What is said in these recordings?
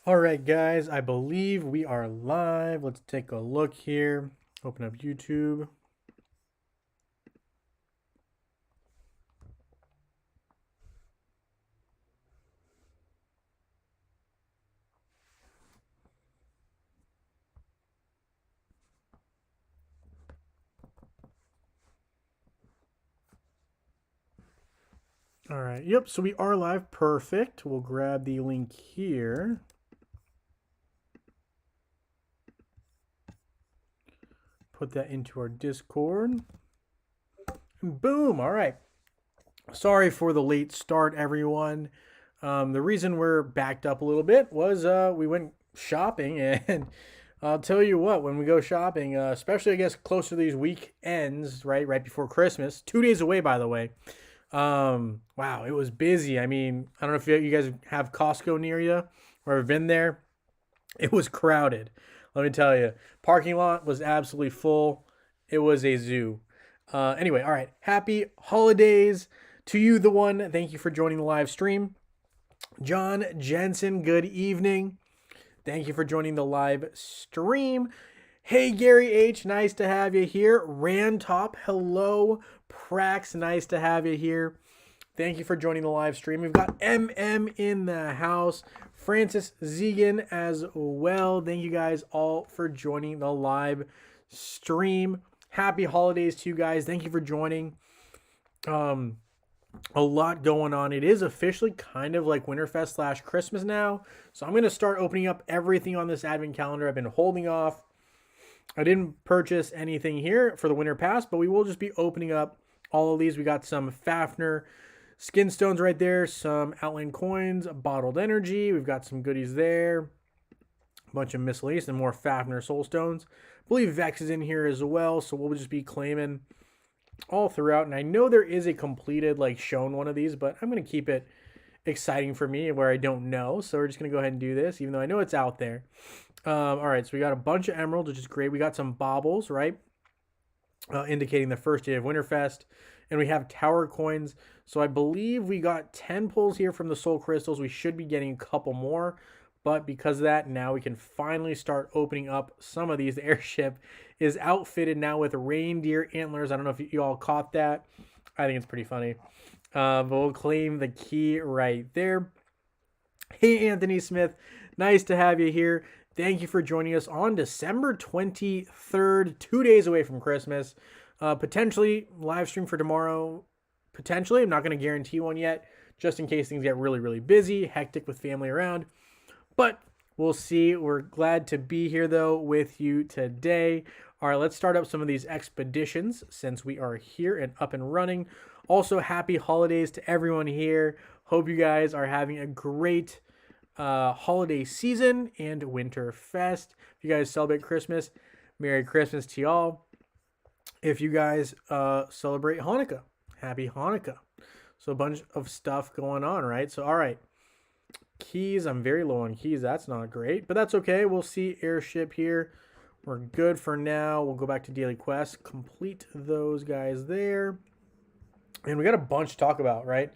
All right, guys, I believe we are live. Let's take a look here. Open up YouTube. All right, yep, so we are live. Perfect. We'll grab the link here. Put that into our Discord. Boom. All right. Sorry for the late start, everyone. The reason we're backed up a little bit was we went shopping, and I'll tell you what, when we go shopping, especially I guess closer to these weekends, right before Christmas, 2 days away, by the way. Wow, it was busy. I mean, I don't know if you guys have Costco near you or have been there. It was crowded. Let me tell you, parking lot was absolutely full. It was a zoo. Anyway, all right. Happy holidays to you, the one. Thank you for joining the live stream. John Jensen, good evening. Thank you for joining the live stream. Hey, Gary H., nice to have you here. Rantop, hello. Prax, nice to have you here. Thank you for joining the live stream. We've got MM in the house. Francis Zegan as well. Thank you guys all for joining the live stream. Happy holidays to you guys. Thank you for joining. A lot going on. It is officially kind of like Winterfest / Christmas now. So I'm going to start opening up everything on this advent calendar. I've been holding off. I didn't purchase anything here for the winter pass, but we will just be opening up all of these. We got some Fafnir skin stones right there, some Outland coins, bottled energy. We've got some goodies there. A bunch of miscellaneous and more Fafnir soul stones. I believe Vex is in here as well, so we'll just be claiming all throughout. And I know there is a completed, like, shown one of these, but I'm going to keep it exciting for me where I don't know. So we're just going to go ahead and do this, even though I know it's out there. All right, so we got a bunch of emeralds, which is great. We got some baubles, right? Indicating the first day of Winterfest. And we have tower coins. So I believe we got 10 pulls here from the soul crystals. We should be getting a couple more. But because of that, now we can finally start opening up some of these. The airship is outfitted now with reindeer antlers. I don't know if you all caught that. I think it's pretty funny. But we'll claim the key right there. Hey, Anthony Smith. Nice to have you here. Thank you for joining us on December 23rd, 2 days away from Christmas. Potentially live stream for tomorrow. Potentially. I'm not going to guarantee one yet, just in case things get really, really busy, hectic with family around. But we'll see. We're glad to be here, though, with you today. All right, let's start up some of these expeditions since we are here and up and running. Also, happy holidays to everyone here. Hope you guys are having a great holiday season and winter fest. If you guys celebrate Christmas, Merry Christmas to y'all. If you guys celebrate Hanukkah, Happy Hanukkah. So a bunch of stuff going on, right? So, all right. Keys, I'm very low on keys. That's not great, but that's okay. We'll see airship here. We're good for now. We'll go back to daily quests, complete those guys there. And we got a bunch to talk about, right?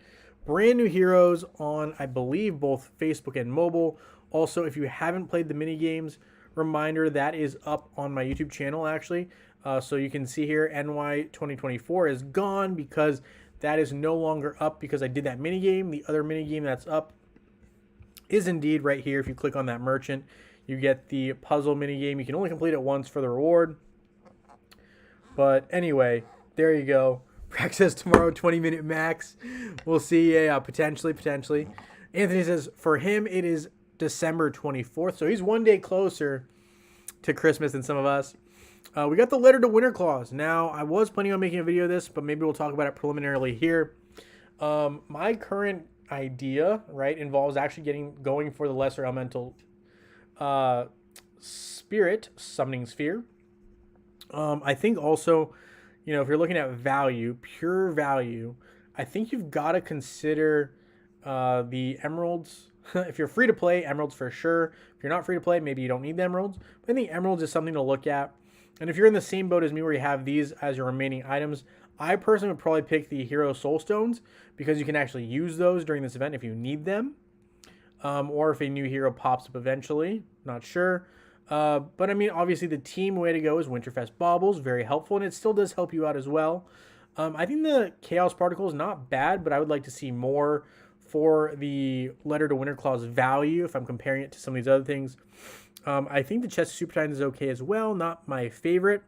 Brand new heroes on, I believe, both Facebook and mobile. Also, if you haven't played the mini games, reminder that is up on my YouTube channel, actually. So you can see here, NY 2024 is gone because that is no longer up because I did that mini game. The other mini game that's up is indeed right here. If you click on that merchant, you get the puzzle mini game. You can only complete it once for the reward. But anyway, there you go. Practice tomorrow, 20-minute max. We'll see. Yeah, potentially. Anthony says for him it is December 24th, so he's 1 day closer to Christmas than some of us. We got the letter to Winter Claus. Now, I was planning on making a video of this, but maybe we'll talk about it preliminarily here. My current idea, right, involves actually going for the lesser elemental spirit summoning sphere. I think also, you know, if you're looking at value, pure value, I think you've got to consider the emeralds. If you're free to play, emeralds for sure. If you're not free to play, maybe you don't need the emeralds. But I think emeralds is something to look at. And if you're in the same boat as me where you have these as your remaining items, I personally would probably pick the Hero Soul Stones because you can actually use those during this event if you need them. or if a new hero pops up eventually. Not sure. But I mean, obviously the team way to go is Winterfest Baubles, very helpful, and it still does help you out as well. I think the Chaos Particle is not bad, but I would like to see more for the Letter to Winterclaw's value if I'm comparing it to some of these other things. I think the Chest of Super Titans is okay as well, not my favorite.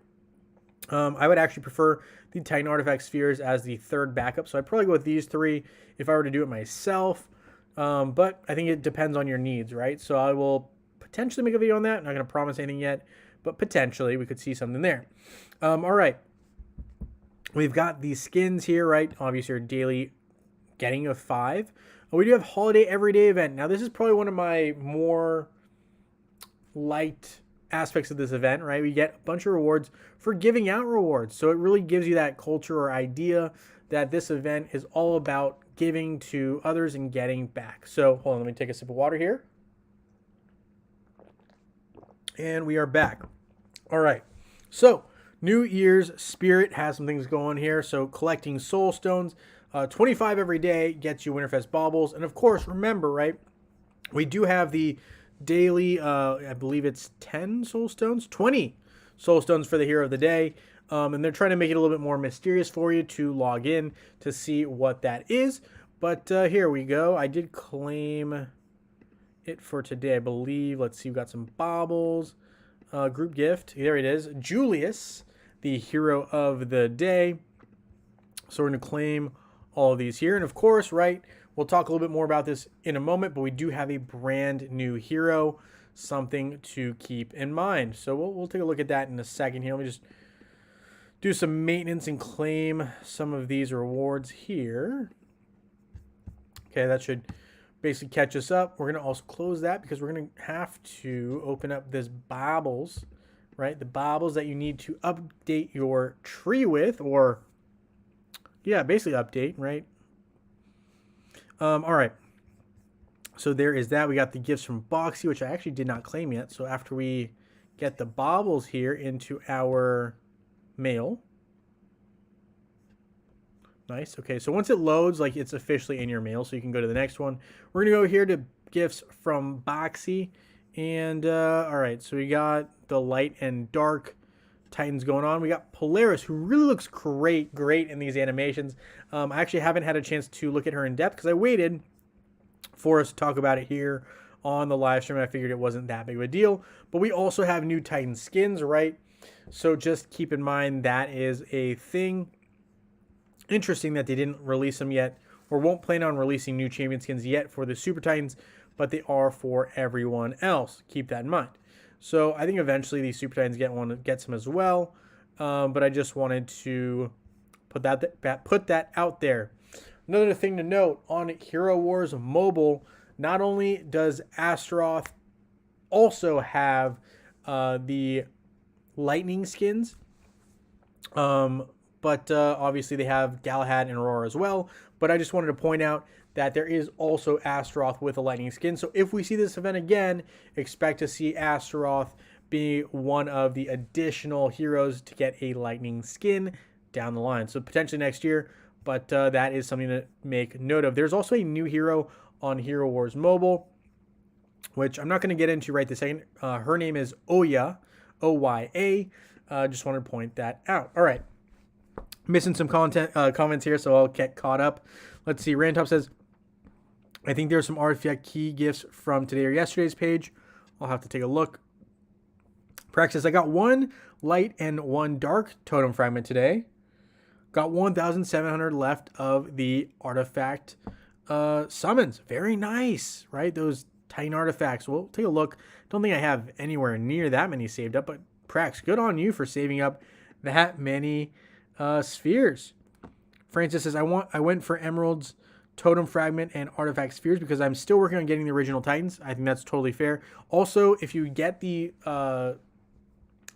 I would actually prefer the Titan Artifact Spheres as the third backup, so I'd probably go with these three if I were to do it myself. But I think it depends on your needs, right? So I will potentially make a video on that. I'm not going to promise anything yet, but potentially we could see something there. All right. We've got these skins here, right? Obviously, your daily getting of 5. We do have Holiday Everyday Event. Now, this is probably one of my more liked aspects of this event, right? We get a bunch of rewards for giving out rewards. So it really gives you that culture or idea that this event is all about giving to others and getting back. So hold on, let me take a sip of water here. And we are back. All right. So New Year's Spirit has some things going here. So collecting soul stones, 25 every day gets you Winterfest Baubles. And of course, remember, right, we do have the daily, I believe it's 10 soul stones, 20 soul stones for the hero of the day. And they're trying to make it a little bit more mysterious for you to log in to see what that is. But here we go. I did claim it for today, I believe. Let's see, we've got some baubles. Group gift. There it is. Julius, the hero of the day. So we're going to claim all of these here. And of course, right, we'll talk a little bit more about this in a moment, but we do have a brand new hero, something to keep in mind. So we'll take a look at that in a second here. Let me just do some maintenance and claim some of these rewards here. Okay, that should basically catch us up. We're going to also close that because we're going to have to open up this baubles, right? The baubles that you need to update your tree with, or yeah, basically update, right? All right. So there is that. We got the gifts from Boxy, which I actually did not claim yet. So after we get the baubles here into our mail. Nice. Okay, so once it loads, like, it's officially in your mail, so you can go to the next one. We're going to go here to gifts from Boxy. And, all right, so we got the light and dark Titans going on. We got Polaris, who really looks great in these animations. I actually haven't had a chance to look at her in depth because I waited for us to talk about it here on the live stream. I figured it wasn't that big of a deal. But we also have new Titan skins, right? So just keep in mind that is a thing. Interesting that they didn't release them yet, or won't plan on releasing new champion skins yet for the Super Titans, but they are for everyone else. Keep that in mind. So I think eventually these Super Titans get some as well, but I just wanted to put that out there. Another thing to note on Hero Wars Mobile, not only does Astaroth also have the lightning skins, but obviously they have Galahad and Aurora as well. But I just wanted to point out that there is also Astaroth with a lightning skin. So if we see this event again, expect to see Astaroth be one of the additional heroes to get a lightning skin down the line. So potentially next year, but that is something to make note of. There's also a new hero on Hero Wars Mobile, which I'm not going to get into right this second. Her name is Oya, O-Y-A. Just wanted to point that out. All right. Missing some comments here, so I'll get caught up. Let's see. Rantop says, I think there's some artifact key gifts from today or yesterday's page. I'll have to take a look. Praxis, I got 1 light and 1 dark totem fragment today. Got 1,700 left of the artifact summons. Very nice, right? Those Titan artifacts. We'll take a look. Don't think I have anywhere near that many saved up, but Prax, good on you for saving up that many spheres. Francis says, I went for emeralds, totem fragment, and artifact spheres because I'm still working on getting the original Titans. I think that's totally fair. Also, if you get the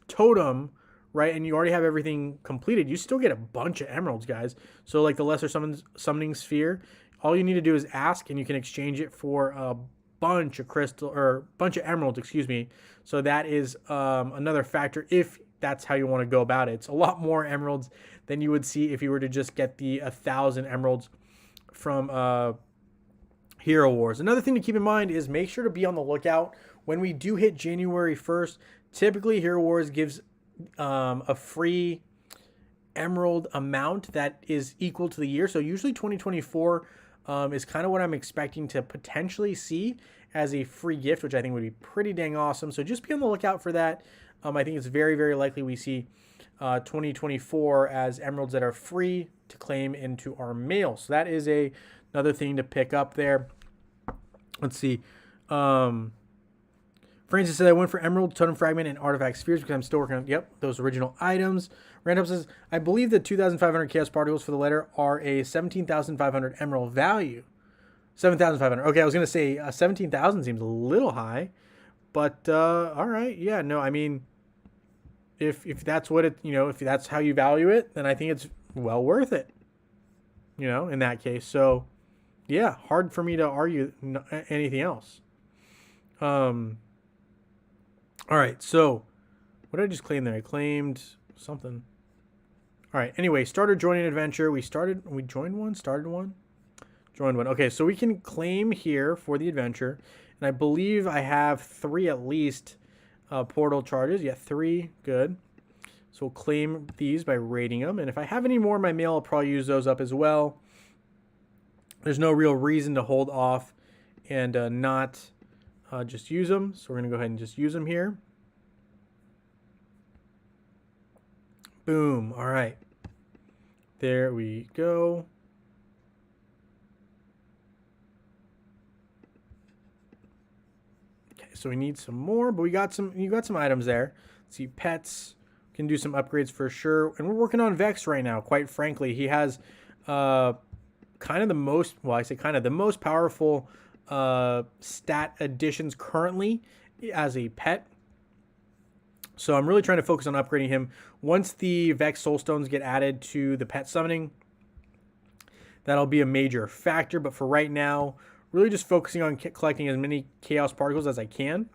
totem, right, and you already have everything completed, you still get a bunch of emeralds, guys. So like the lesser summoning sphere, all you need to do is ask, and you can exchange it for a bunch of bunch of emeralds, excuse me. So that is another factor if that's how you want to go about it. It's a lot more emeralds than you would see if you were to just get the 1,000 emeralds from Hero Wars. Another thing to keep in mind is make sure to be on the lookout when we do hit January 1st. Typically, Hero Wars gives a free emerald amount that is equal to the year. So usually 2024 is kind of what I'm expecting to potentially see as a free gift, which I think would be pretty dang awesome. So just be on the lookout for that. I think it's very, very likely we see 2024 as emeralds that are free to claim into our mail. So that is another thing to pick up there. Let's see. Francis said, I went for Emerald, Totem Fragment, and Artifact Spheres because I'm still working on, those original items. Random says, I believe the 2,500 Chaos Particles for the letter are a 17,500 Emerald value. 7,500. Okay, I was going to say 17,000 seems a little high. But, all right. Yeah, no, I mean, if that's what it, if that's how you value it, then I think it's well worth it, in that case. So, yeah, hard for me to argue anything else. All right, so what did I just claim there? I claimed something. All right, anyway, started joining adventure. We joined one, started one, joined one. Okay, so we can claim here for the adventure. And I believe I have 3 at least portal charges. Yeah, 3, good. So we'll claim these by rating them. And if I have any more in my mail, I'll probably use those up as well. There's no real reason to hold off and not just use them. So we're going to go ahead and just use them here. Boom. All right. There we go. Okay, so we need some more, but you got some items there. Let's see, pets. Can do some upgrades for sure. And we're working on Vex right now, quite frankly. He has kind of the most powerful stat additions currently as a pet. So I'm really trying to focus on upgrading him. Once the Vex Soulstones get added to the pet summoning, that'll be a major factor. But for right now, really just focusing on collecting as many Chaos Particles as I can.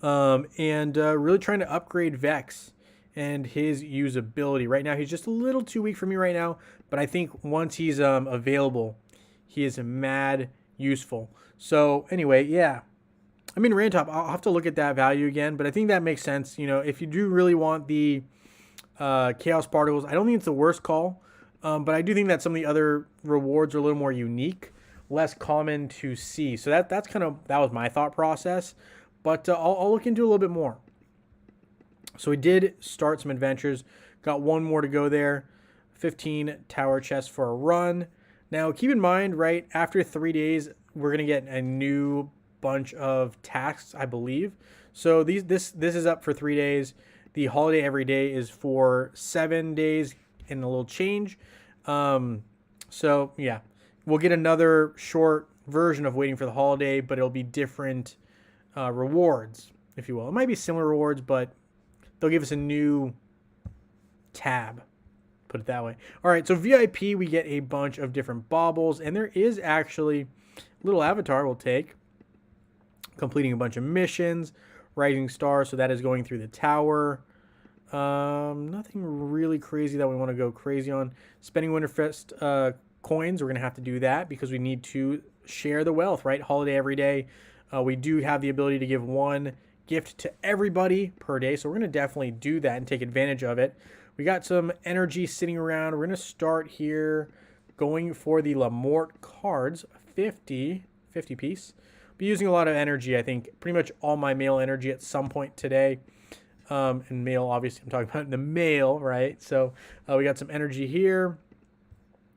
And really trying to upgrade Vex and his usability. Right now, he's just a little too weak for me right now. But I think once he's available, he is mad useful. So anyway, yeah. I mean, Rantop, I'll have to look at that value again, but I think that makes sense. If you do really want the Chaos Particles, I don't think it's the worst call, but I do think that some of the other rewards are a little more unique, less common to see. So that was my thought process, but I'll look into a little bit more. So we did start some adventures, got one more to go there, 15 tower chests for a run. Now, keep in mind, right, after 3 days, we're going to get a new bunch of tasks, I believe. So this is up for 3 days. The holiday every day is for 7 days and a little change. So yeah, we'll get another short version of waiting for the holiday, but it'll be different rewards, if you will. It might be similar rewards, but they'll give us a new tab, put it that way. All right, so VIP, we get a bunch of different baubles, and there is actually a little avatar we'll take. Completing a bunch of missions, Rising Star, so that is going through the tower. Nothing really crazy that we want to go crazy on. Spending Winterfest coins, we're going to have to do that because we need to share the wealth, right? Holiday every day. We do have the ability to give one gift to everybody per day, so we're going to definitely do that and take advantage of it. We got some energy sitting around. We're going to start here going for the Lamort cards, 50 piece. Be using a lot of energy, I think. Pretty much all my mail energy at some point today. And mail, obviously, I'm talking about the mail, right? So we got some energy here,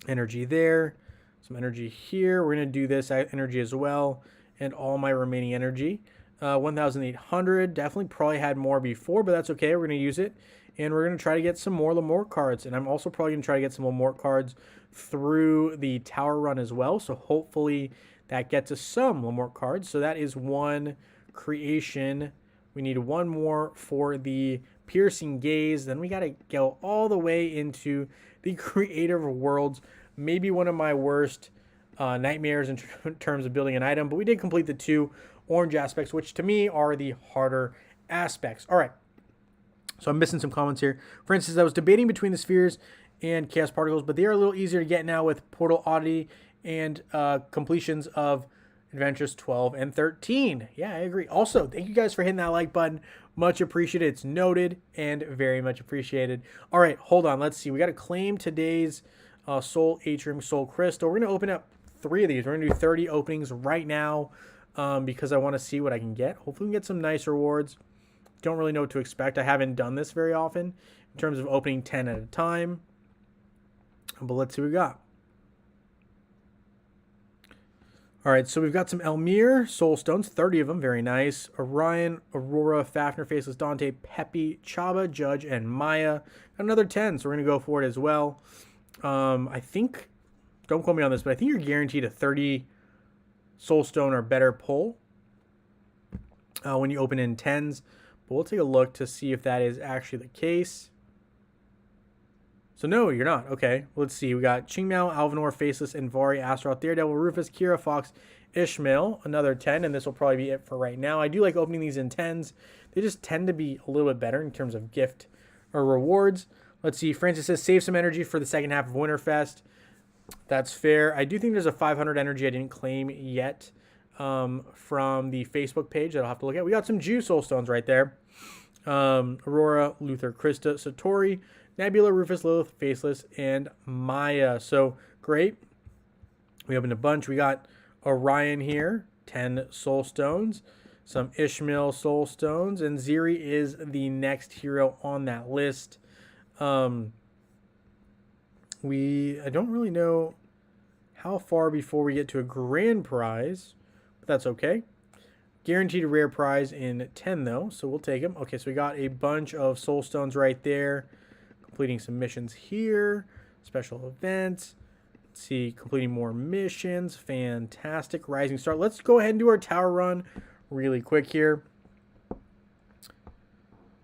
energy there, some energy here. We're going to do this energy as well, and all my remaining energy. 1,800. Definitely probably had more before, but that's okay. We're going to use it. And we're going to try to get some more Lamort cards. And I'm also probably going to try to get some Lamort cards through the tower run as well. So hopefully that gets us some Lamort cards. So that is one creation. We need one more for the Piercing Gaze. Then we got to go all the way into the Creative Worlds. Maybe one of my worst nightmares in terms of building an item. But we did complete the 2 orange aspects, which to me are the harder aspects. All right. So I'm missing some comments here. For instance, I was debating between the spheres and Chaos Particles, but they are a little easier to get now with Portal Oddity and completions of Adventures 12 and 13. Yeah, I agree. Also, thank you guys for hitting that like button. Much appreciated. It's noted and very much appreciated. All right, hold on. Let's see. We got to claim today's Soul Atrium Soul Crystal. We're going to open up 3 of these. We're going to do 30 openings right now because I want to see what I can get. Hopefully we can get some nice rewards. Don't really know what to expect. I haven't done this very often in terms of opening 10 at a time. But let's see what we got. All right, so we've got some Elmir Soul Stones, 30 of them, very nice. Orion, Aurora, Fafnir, Faceless, Dante, Peppy, Chaba, Judge, and Maya. Another 10, so we're going to go for it as well. I think, don't quote me on this, but I think you're guaranteed a 30 Soul Stone or better pull when you open in 10s. But we'll take a look to see if that is actually the case. So no, you're not. Okay, let's see. We got Qingmao, Alvanor, Faceless, Invari, Astaroth, Daredevil, Rufus, Kira, Fox, Ishmael. Another 10, and this will probably be it for right now. I do like opening these in 10s. They just tend to be a little bit better in terms of gift or rewards. Let's see. Francis says, save some energy for the second half of Winterfest. That's fair. I do think there's a 500 energy I didn't claim yet from the Facebook page that I'll have to look at. We got some Jew Soul Stones right there. Aurora, Luther, Krista, Satori, Nebula, Rufus, Lilith, Faceless, and Maya. So great. We opened a bunch. We got Orion here, 10 Soul Stones, some Ishmael Soul Stones, and Ziri is the next hero on that list. I don't really know how far before we get to a grand prize, but that's okay. Guaranteed a rare prize in 10 though, so we'll take them. Okay, so we got a bunch of Soul Stones right there. Completing some missions here. Special events. Let's see, completing more missions. Fantastic. Rising Star. Let's go ahead and do our tower run really quick here.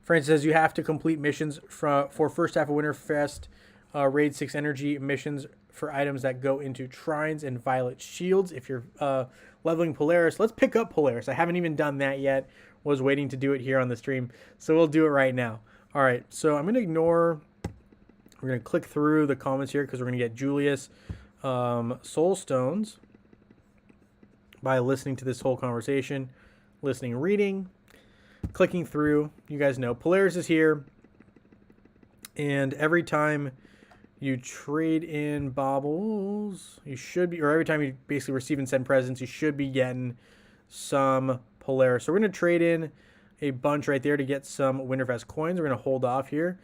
Francis says you have to complete missions for first half of Winterfest. Raid 6 energy missions for items that go into Trines and Violet Shields. If you're leveling Polaris, let's pick up Polaris. I haven't even done that yet. Was waiting to do it here on the stream. So we'll do it right now. All right, so I'm going to ignore... We're going to click through the comments here because we're going to get Julius Soul Stones by listening to this whole conversation, listening, reading, clicking through. You guys know Polaris is here, and every time you trade in baubles, you should be, or every time you basically receive and send presents, you should be getting some Polaris. So we're going to trade in a bunch right there to get some Winterfest coins. We're going to hold off here,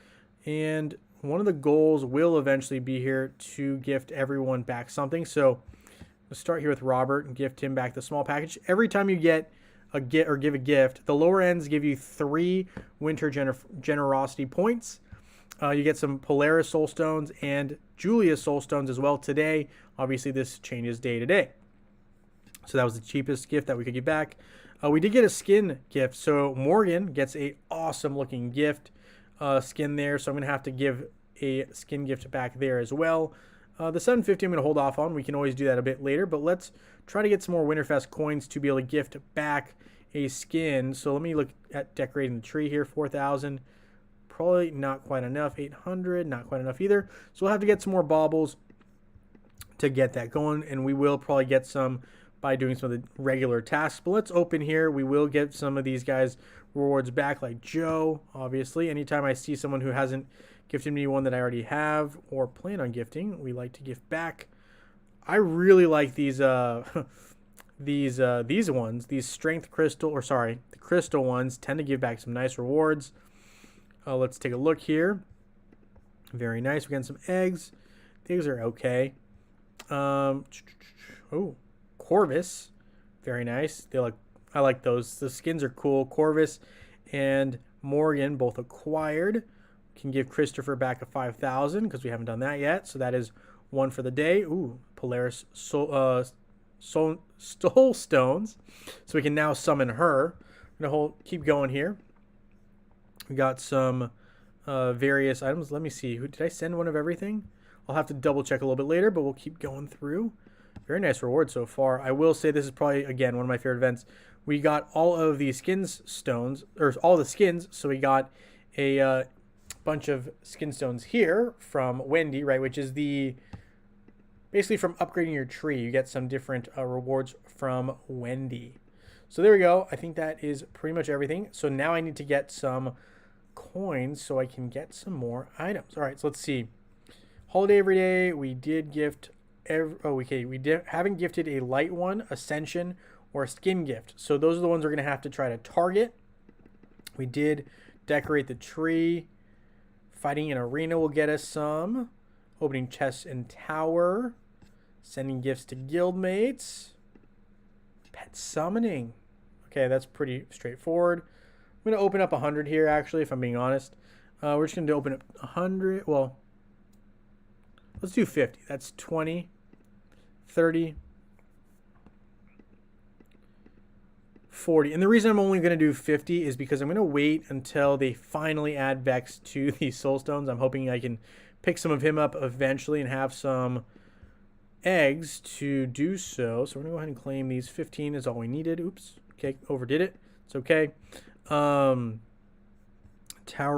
and one of the goals will eventually be here to gift everyone back something. So let's start here with Robert and gift him back the small package. Every time you get a gift or give a gift, the lower ends give you 3 winter generosity points. You get some Polaris Soul Stones and Julius Soul Stones as well today. Obviously, this changes day to day. So that was the cheapest gift that we could get back. We did get a skin gift. So Morgan gets a awesome looking gift. Skin there, so I'm going to have to give a skin gift back there as well. The 750 I'm going to hold off on. We can always do that a bit later, but let's try to get some more Winterfest coins to be able to gift back a skin. So let me look at decorating the tree here. 4,000, probably not quite enough. 800, not quite enough either. So we'll have to get some more baubles to get that going, and we will probably get some by doing some of the regular tasks. But let's open here. We will get some of these guys rewards back, like Joe, obviously. Anytime I see someone who hasn't gifted me one that I already have or plan on gifting, we like to gift back. I really like these these ones. These strength crystal, or sorry, the crystal ones tend to give back some nice rewards. Let's take a look here. Very nice. We're getting some eggs. The eggs are okay. Oh, Corvus. Very nice. I like those. The skins are cool. Corvus and Morgan both acquired. Can give Christopher back a 5,000 because we haven't done that yet. So that is one for the day. Ooh, Polaris Soul Stones. So we can now summon her. We're going to keep going here. We got some various items. Let me see. Did I send one of everything? I'll have to double check a little bit later, but we'll keep going through. Very nice reward so far. I will say this is probably, again, one of my favorite events. We got all of the skins stones, or all the skins. So we got a bunch of skin stones here from Wendy, right, which is the basically from upgrading your tree, you get some different rewards from Wendy. So there we go. I think that is pretty much everything. So now I need to get some coins so I can get some more items. All right, so let's see. Holiday every day. We did gift. Haven't gifted a light one, ascension, or a skin gift. So those are the ones we're gonna have to try to target. We did decorate the tree. Fighting an arena will get us some. Opening chests and tower. Sending gifts to guildmates. Pet summoning. Okay, that's pretty straightforward. I'm going to open up 100 here, actually, if I'm being honest. We're just going to open up 100. Well, let's do 50. That's 20, 30, 40. And the reason I'm only going to do 50 is because I'm going to wait until they finally add Vex to the soul stones. I'm hoping I can pick some of him up eventually and have some eggs to do so. So we're going to go ahead and claim these. 15 is all we needed. Oops. Okay, overdid it. It's okay. Tower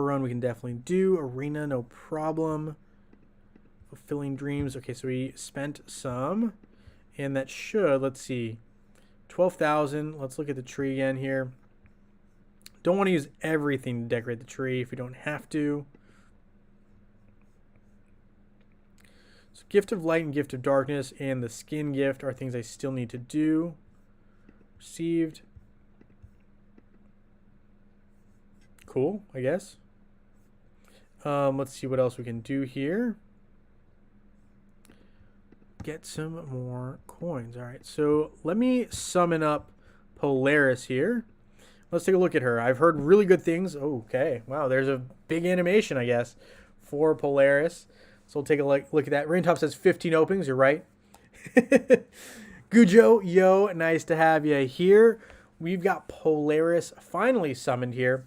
run we can definitely do. Arena, no problem. Fulfilling dreams. Okay, so we spent some. And that should, let's see, 12,000. Let's look at the tree again here. Don't want to use everything to decorate the tree if we don't have to. So Gift of Light and Gift of Darkness and the Skin Gift are things I still need to do. Received. Cool, I guess. Let's see what else we can do here. Get some more coins. All right, so let me summon up Polaris here. Let's take a look at her. I've heard really good things. Okay, wow, there's a big animation, I guess, for Polaris. So we'll take a look at that. Raintop says 15 openings. You're right. Gujo, yo, nice to have you here. We've got Polaris finally summoned here.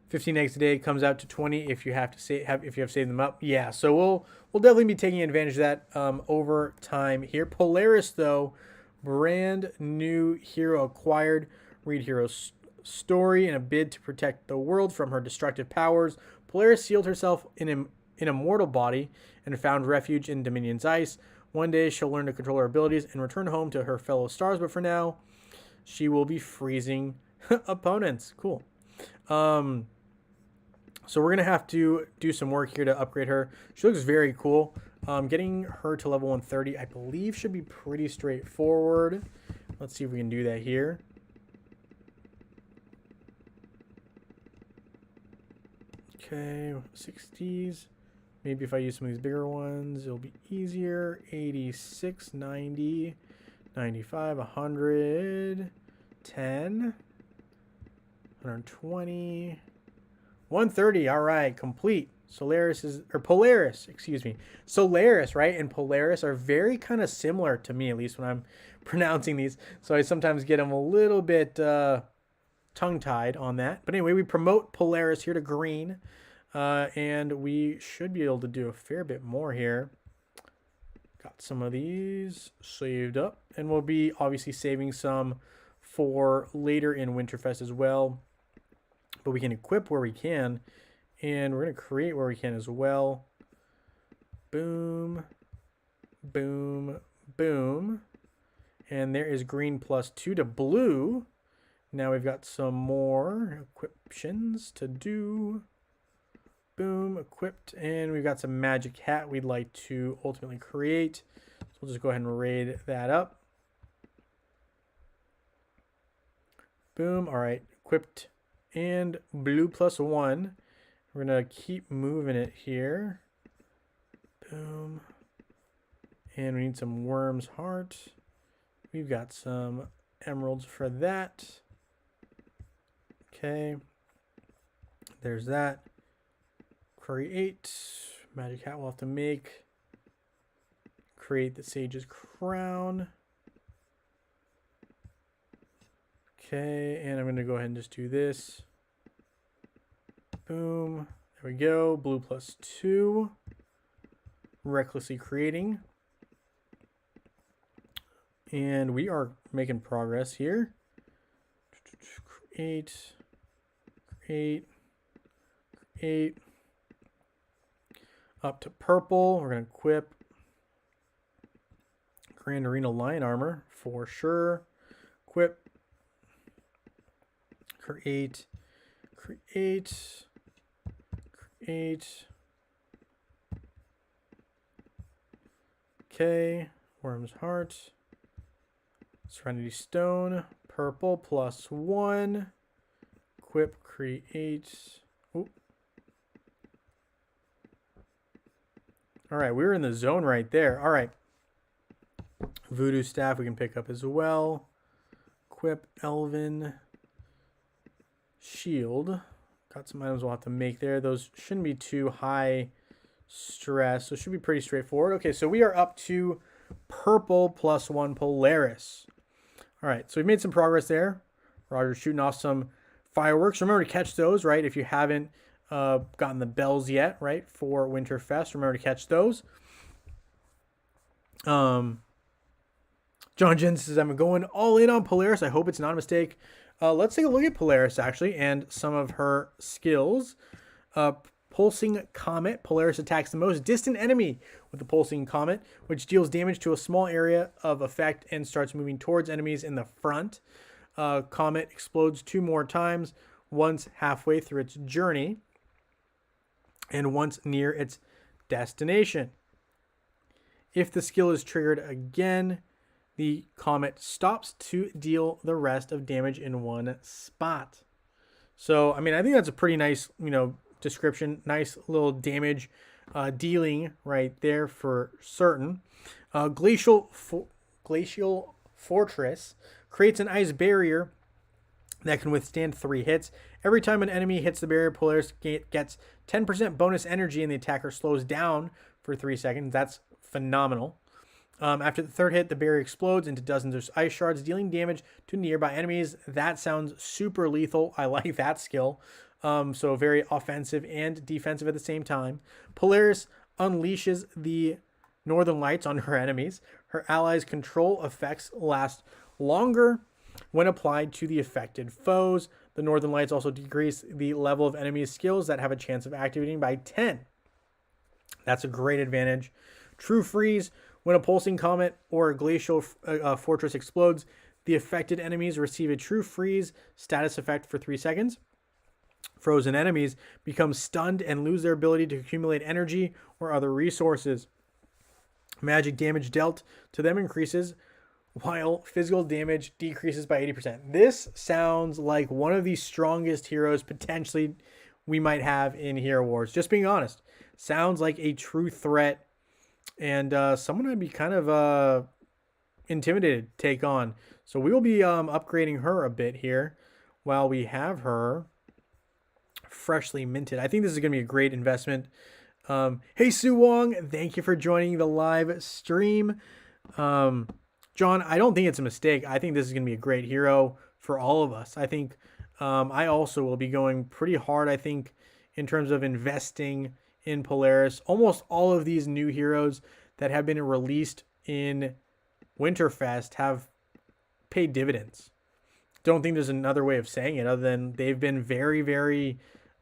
15 eggs a day comes out to 20 if you have saved them up. Yeah, so we'll definitely be taking advantage of that over time here. Polaris though, brand new hero acquired. Read hero's story in a bid to protect the world from her destructive powers. Polaris sealed herself in a mortal body and found refuge in Dominion's ice. One day she'll learn to control her abilities and return home to her fellow stars, but for now, she will be freezing opponents. Cool. So we're going to have to do some work here to upgrade her. She looks very cool. Getting her to level 130, I believe, should be pretty straightforward. Let's see if we can do that here. Okay, 60s. Maybe if I use some of these bigger ones, it'll be easier. 86, 90, 95, 100, 10, 120, 130. All right, complete. Polaris, excuse me. Solaris, right? And Polaris are very kind of similar to me, at least when I'm pronouncing these. So I sometimes get them a little bit tongue-tied on that. But anyway, we promote Polaris here to green. And we should be able to do a fair bit more here. Got some of these saved up. And we'll be obviously saving some for later in Winterfest as well. But we can equip where we can. And we're going to create where we can as well. Boom. Boom. Boom. And there is green +2 to blue. Now we've got some more equiptions to do. Boom, equipped, and we've got some magic hat we'd like to ultimately create. So we'll just go ahead and raid that up. Boom, all right, equipped and blue +1. We're gonna keep moving it here. Boom, and we need some worm's heart. We've got some emeralds for that. Okay, there's that. Create magic hat we'll have to make. Create the sage's crown. Okay, and I'm going to go ahead and just do this. Boom. There we go. Blue +2. Recklessly creating. And we are making progress here. Create. Create. Create. Up to purple, we're going to equip Grand Arena Lion Armor for sure. Equip. Create. Okay. Worm's Heart. Serenity Stone. Purple +1. Equip, create. Oop. All right, we were in the zone right there. All right. Voodoo Staff we can pick up as well. Equip, Elven. Shield. Got some items we'll have to make there. Those shouldn't be too high stress, so it should be pretty straightforward. Okay, so we are up to purple +1 Polaris. All right, so we've made some progress there. Roger's shooting off some fireworks. Remember to catch those, right? If you haven't gotten the bells yet, right, for Winterfest, remember to catch those. John Jen says, I'm going all in on Polaris. I hope it's not a mistake. Let's take a look at Polaris, actually, and some of her skills. Pulsing Comet. Polaris attacks the most distant enemy with the Pulsing Comet, which deals damage to a small area of effect and starts moving towards enemies in the front. Comet explodes 2 more times, once halfway through its journey and once near its destination. If the skill is triggered again, the Comet stops to deal the rest of damage in one spot. So, I mean, I think that's a pretty nice, description. Nice little damage dealing right there for certain. Glacial Fortress creates an ice barrier that can withstand 3 hits. Every time an enemy hits the barrier, Polaris gets 10% bonus energy and the attacker slows down for 3 seconds. That's phenomenal. After the 3rd hit, the barrier explodes into dozens of ice shards, dealing damage to nearby enemies. That sounds super lethal. I like that skill. So very offensive and defensive at the same time. Polaris unleashes the Northern Lights on her enemies. Her allies' control effects last longer when applied to the affected foes. The Northern Lights also decrease the level of enemies' skills that have a chance of activating by 10. That's a great advantage. True Freeze. When a pulsing comet or a glacial fortress explodes, the affected enemies receive a true freeze status effect for 3 seconds. Frozen enemies become stunned and lose their ability to accumulate energy or other resources. Magic damage dealt to them increases, while physical damage decreases by 80%. This sounds like one of the strongest heroes potentially we might have in Hero Wars. Just being honest. Sounds like a true threat. And someone I'd be kind of intimidated to take on. So we will be upgrading her a bit here while we have her freshly minted. I think this is going to be a great investment. Hey, Sue Wong, thank you for joining the live stream. John, I don't think it's a mistake. I think this is going to be a great hero for all of us. I think I also will be going pretty hard, I think, in terms of investing in Polaris. Almost all of these new heroes that have been released in Winterfest have paid dividends. Don't think there's another way of saying it other than they've been very, very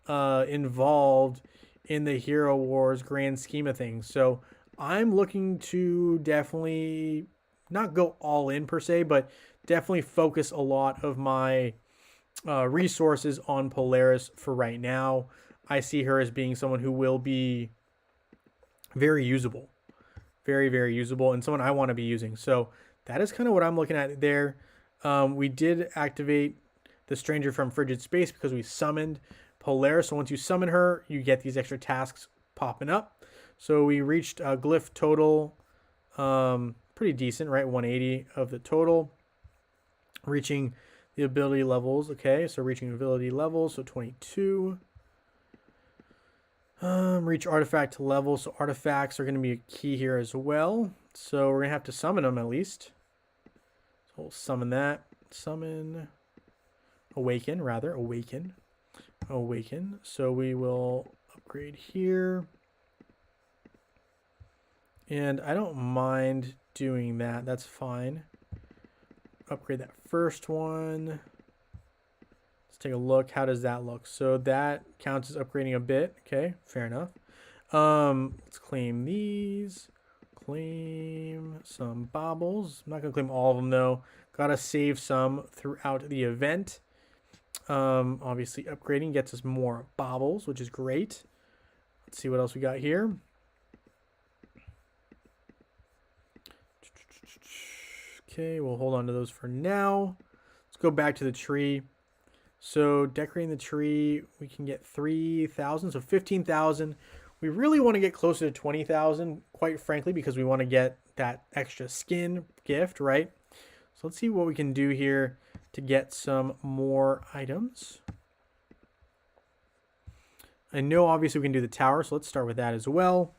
involved in the Hero Wars grand scheme of things. So I'm looking to definitely not go all in per se, but definitely focus a lot of my resources on Polaris for right now. I see her as being someone who will be very usable. Very, very usable, and someone I want to be using. So that is kind of what I'm looking at there. We did activate the Stranger from Frigid Space because we summoned Polaris. So once you summon her, you get these extra tasks popping up. So we reached a glyph total, pretty decent, right? 180 of the total. Reaching the ability levels. Okay, so reaching ability levels, so 22. Reach artifact level, so artifacts are going to be a key here as well. So we're going to have to summon them at least. So we'll summon that. Summon. Awaken, rather. Awaken. So we will upgrade here. And I don't mind doing that. That's fine. Upgrade that first one. Let's take a look. How does that look? So that counts as upgrading a bit. Okay, fair enough. Let's claim these. Claim some baubles. I'm not gonna claim all of them though. Gotta save some throughout the event. Obviously upgrading gets us more baubles, which is great. Let's see what else we got here. Okay, we'll hold on to those for now. Let's go back to the tree. So decorating the tree, we can get 3,000, so 15,000. We really want to get closer to 20,000, quite frankly, because we want to get that extra skin gift, right? So let's see what we can do here to get some more items. I know obviously we can do the tower, so let's start with that as well.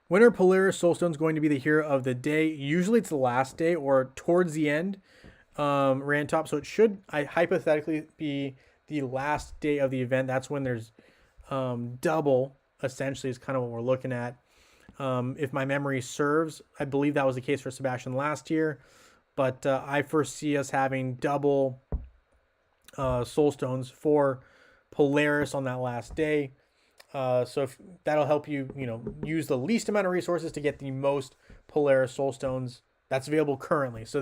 When are Polaris Soulstones going to be the hero of the day? Usually it's the last day or towards the end, Rantop. So it should hypothetically be the last day of the event. That's when there's double, essentially, is kind of what we're looking at. If my memory serves, I believe that was the case for Sebastian last year. But I foresee us having double Soulstones for Polaris on that last day. So if that'll help you, use the least amount of resources to get the most Polaris Soulstones that's available currently. So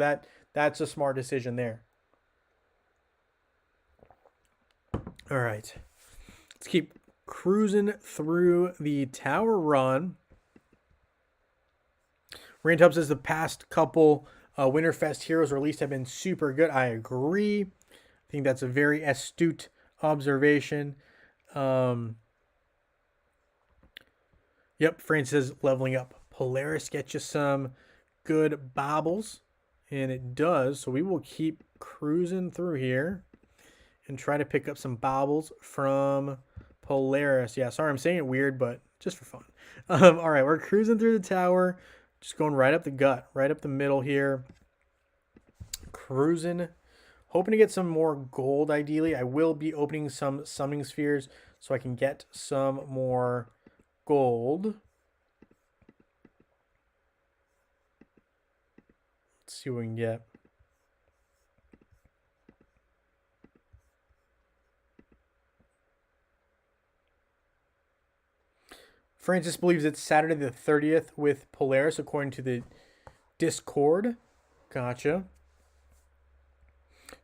that's a smart decision there. All right, let's keep cruising through the tower run. Rantub says the past couple Winterfest heroes released have been super good. I agree. I think that's a very astute observation. Yep, Francis leveling up. Polaris gets you some good baubles, and it does. So we will keep cruising through here and try to pick up some baubles from Polaris. Yeah, sorry, I'm saying it weird, but just for fun. All right, we're cruising through the tower, just going right up the gut, right up the middle here. Cruising, hoping to get some more gold, ideally. I will be opening some summoning spheres so I can get some more gold. Let's see what we can get. Francis believes it's Saturday the 30th with Polaris, according to the Discord. Gotcha.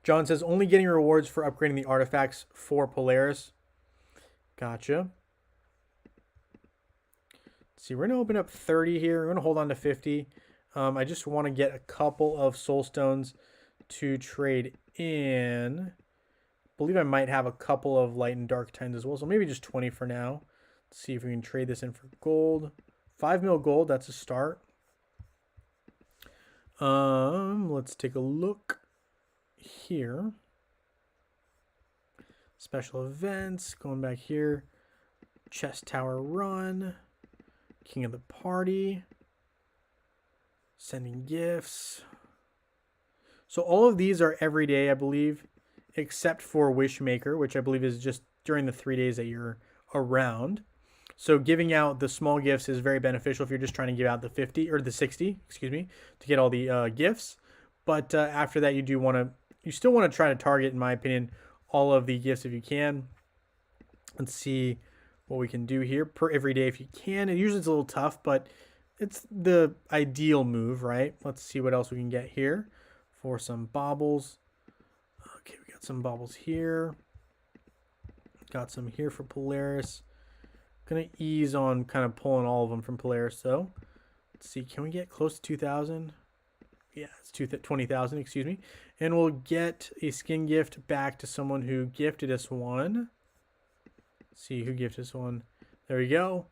John says only getting rewards for upgrading the artifacts for Polaris. Gotcha. Let's see, we're going to open up 30 here. We're going to hold on to 50. I just want to get a couple of soul stones to trade in. I believe I might have a couple of light and dark tines as well, so maybe just 20 for now. Let's see if we can trade this in for gold. 5 mil gold, that's a start. Let's take a look here. Special events, going back here. Chest Tower Run. King of the Party. Sending gifts. So all of these are every day, I believe, except for Wishmaker, which I believe is just during the 3 days that you're around. So giving out the small gifts is very beneficial if you're just trying to give out the 50 or the 60, excuse me, to get all the gifts. But after that, you still want to try to target, in my opinion, all of the gifts if you can. Let's see what we can do here per every day if you can. It usually it's a little tough, but it's the ideal move, right? Let's see what else we can get here for some baubles. Okay, we got some baubles here. Got some here for Polaris. Gonna ease on kind of pulling all of them from Polaris though. Let's see, can we get close to 2,000? Yeah, it's 20,000, excuse me. And we'll get a skin gift back to someone who gifted us one. Let's see who gifted us one. There we go.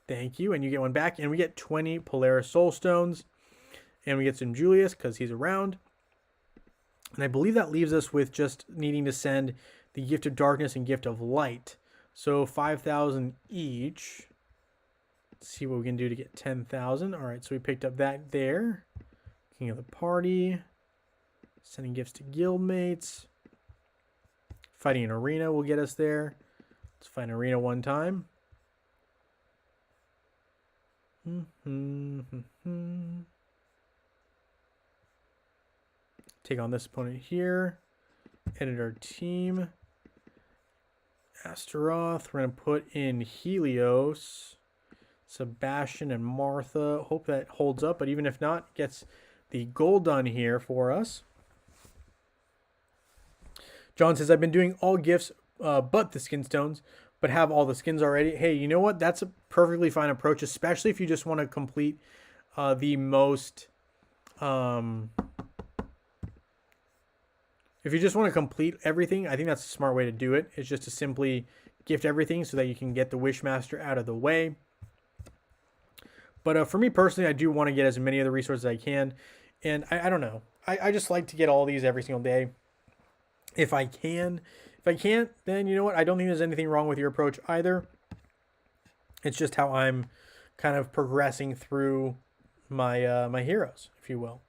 Thank you. And you get one back. And we get 20 Polaris Soul Stones. And we get some Julius because he's around. And I believe that leaves us with just needing to send the Gift of Darkness and Gift of Light. So 5,000 each. Let's see what we can do to get 10,000. All right, so we picked up that there. King of the Party. Sending gifts to guildmates. Fighting an arena will get us there. Let's fight an arena one time. Take on this opponent here. Edit our team. Astaroth. We're going to put in Helios, Sebastian, and Martha. Hope that holds up, but even if not, gets the gold done here for us. John says, I've been doing all gifts but the skin stones, but have all the skins already. Hey, you know what? That's a perfectly fine approach, especially if you just want to complete the most... if you just want to complete everything, I think that's a smart way to do it. It's just to simply gift everything so that you can get the Wishmaster out of the way. But for me personally, I do want to get as many of the resources as I can. And I don't know. I just like to get all these every single day. If I can. If I can't, then you know what? I don't think there's anything wrong with your approach either. It's just how I'm kind of progressing through my my heroes, if you will.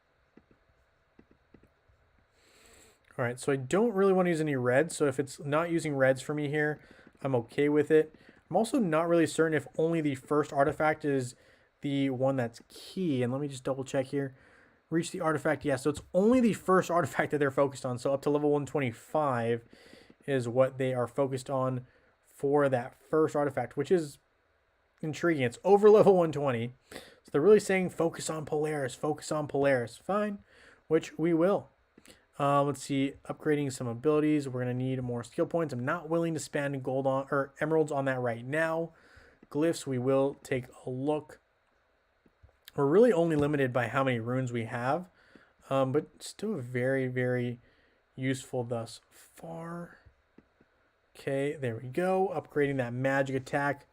All right, so I don't really want to use any reds. So if it's not using reds for me here, I'm okay with it. I'm also not really certain if only the first artifact is the one that's key. And let me just double check here. Reach the artifact. Yeah, so it's only the first artifact that they're focused on. So up to level 125 is what they are focused on for that first artifact, which is intriguing. It's over level 120. So they're really saying focus on Polaris, focus on Polaris. Fine, which we will. Let's see, upgrading some abilities. We're going to need more skill points. I'm not willing to spend gold on or emeralds on that right now. Glyphs, we will take a look. We're really only limited by how many runes we have, but still very, very useful thus far. Okay, there we go. Upgrading that magic attack.